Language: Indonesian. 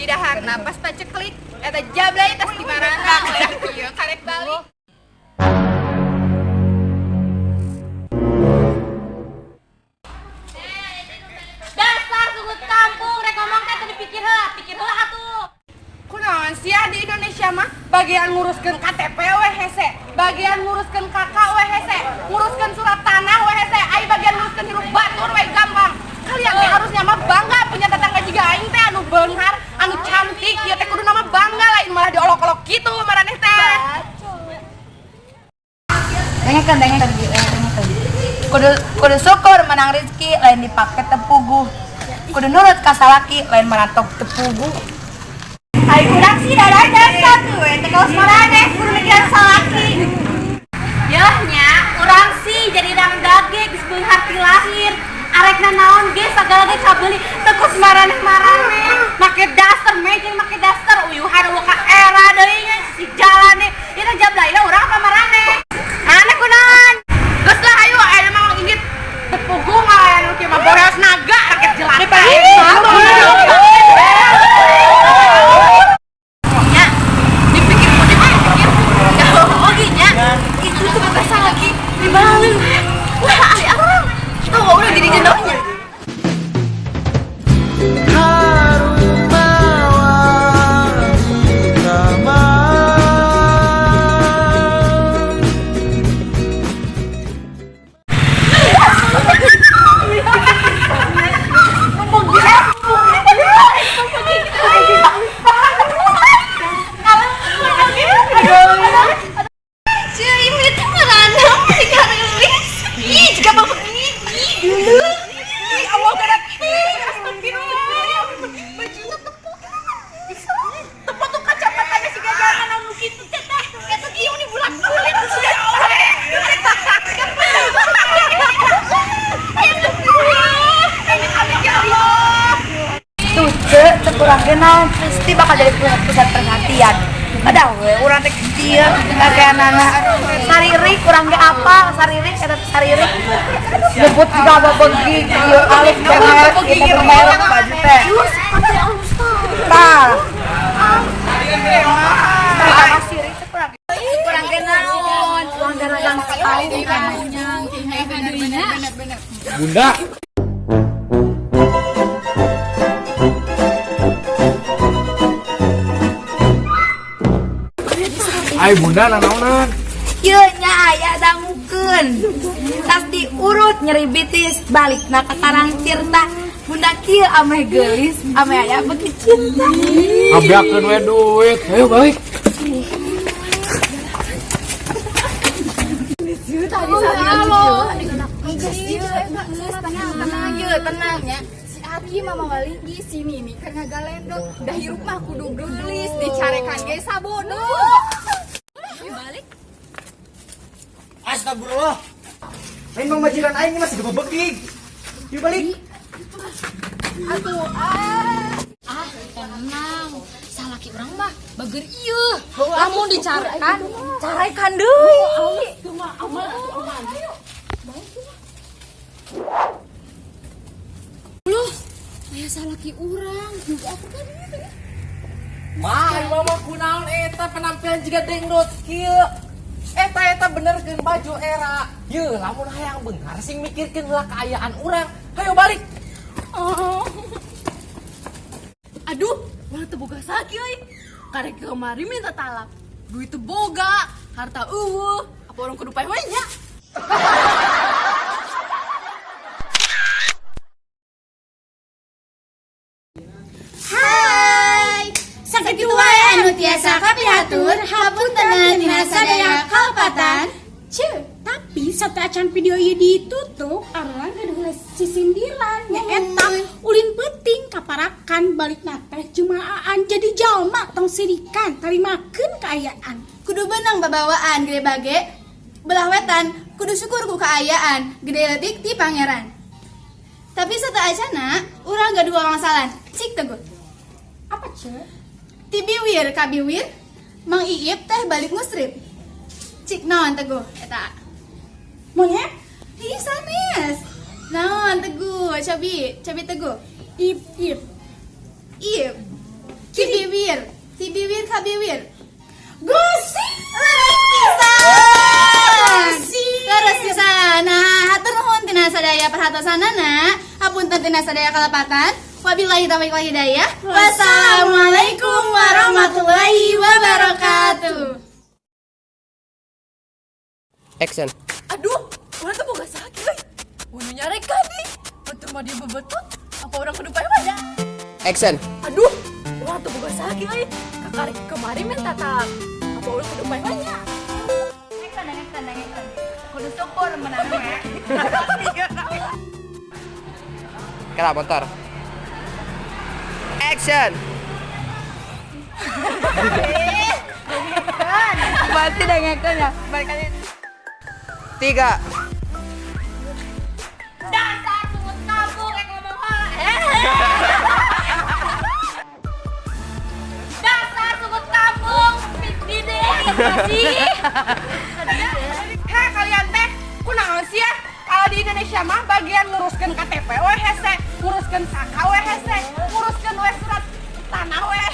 daharna pas paceklik eta jablay tas di marana ieu karek balik. Dasar sugut kampung rek ngomong teh teu dipikir heula atuh. Kunaon sia di Indonesia mah bagian nguruskeun KTP we hese, bagian nguruskeun KK we hese, nguruskeun surat tanah we hese, ai bagian nguruskeun hirup batur we gampang. Kalian teh harusnya mah bangga punya tetangga jiga aing teh anu beunghar, anu cantik, ieu teh kudu nama bangga lain malah diolok-olok kitu maraneh teh. Dengekeun kudu syukur menang rezeki lain dipake tepuguh. Kudu nurut ka salaki lain maratok tepuguh. Ai urang sih dadanya satu we teh kaos maraneh kudu mikiran salaki. Yeuh nya, urang sih jadi rang dage geus beunghar ti lahir. Arekna naon ge sagala ge kabeuli teu kus maraneh-maraneh. Make daster mejeng make daster uyuhan eueuh ka era deui nya si jalane. Ieu teh jablaina urang apa maraneh? Mana kunaon? Geus lah ayo aya mah inggit tepuguh mah anu kieu mah boreos naga raket jelas. Kurang kenal pasti bakal jadi pusat perhatian. Ada we urang teh kieu kakeanana saririk urang ge apa saririk eta saririk nyebut juga apa begi ieu alif banget kita merek baju teh tah kurang kenal urang dagang sekali Bunda. Ai bunda nanaonan? Ieu nya aya dangukeun. Tas diurut nyeri bitis balikna ka Karang Tirta. Bunda kieu ameh geulis, ameh aya beuki cinta. Ngabiakeun we duit. Ayo balik. Tenang ya. Si Abi mah balik di sini nih karena galendo dah hirup mah kudu geulis dicarekan ge sabodoh. Balik. Astagfirullah. Lain bang majikan aing ini masih gebebeki. Yuk balik. Atuh tenang. Salaki urang mah bager ieu. Lamun dicarekan, carekan deui. Loh, aya salaki urang. Aku kan gitu ya. Mah, mama kunaon eta penampilan juga dangdut kieu. Eta benerkeun baju era. Yeuh, lamun hayang beunghar sing mikirkeun heula kaayaan urang. Hayo balik. Aduh, urang teu boga salaki euy. Karek kemari minta talak. Duit teu boga, harta eueuh. Apa urang kudu pae we nya? Hai. Sakitu wae anu tiasa kapihatur, hapunten tina sadaya kalpatan. Tapi saat acan video ieu ditutup, arang gaduh sisindiran nya eta ulin penting kaparakan balik teh jumaaan jadi jalma tong sirikan tarimakeun kaayaan. Kudu benang babawaan gede bage. Belah wetan kudu syukur ku kaayaan, gede leutik ti pangeran. Tapi sata acana urang gaduh masalah. Cik teguh. Apa cek? Ti biwir ka biwir, Mang Iip teh balik musrib. Cik naon teguh eta? Monyet? Ih sanes. Naon teguh? Cabi teguh. Ip. Iip. Kieu Wiwir. Gosip. Leres pisan. Nah, hatur nuhun tina sadaya perhatosanana. Hapunten tina sadaya kalepatan. Wabillahi taufiq wal hidayah. Wassalamualaikum warahmatullahi wabarakatuh. Action. Aduh, urang tuh boga sakit euy. Unu nyarek kadi. Betul mah dia bebetut. Apa orang kudu pae wadah? Action. Aduh, urang tuh boga sakit euy. Kakari kemarin minta tatap. Apa orang kudu pae wadah? Kudu syukur menang we. Kera motor. Action. Berarti dengekeun ya. Balik kali. 3. Dasar sungut kabung ngomong heula. Dasar sungut kabung. Gede sih. Heh kalian teh, kunaon sih ya? Kalau di Indonesia mah bagian nguruskeun KTP we hese, nguruskeun SAKA we hese, nguruskeun we surat tanah we.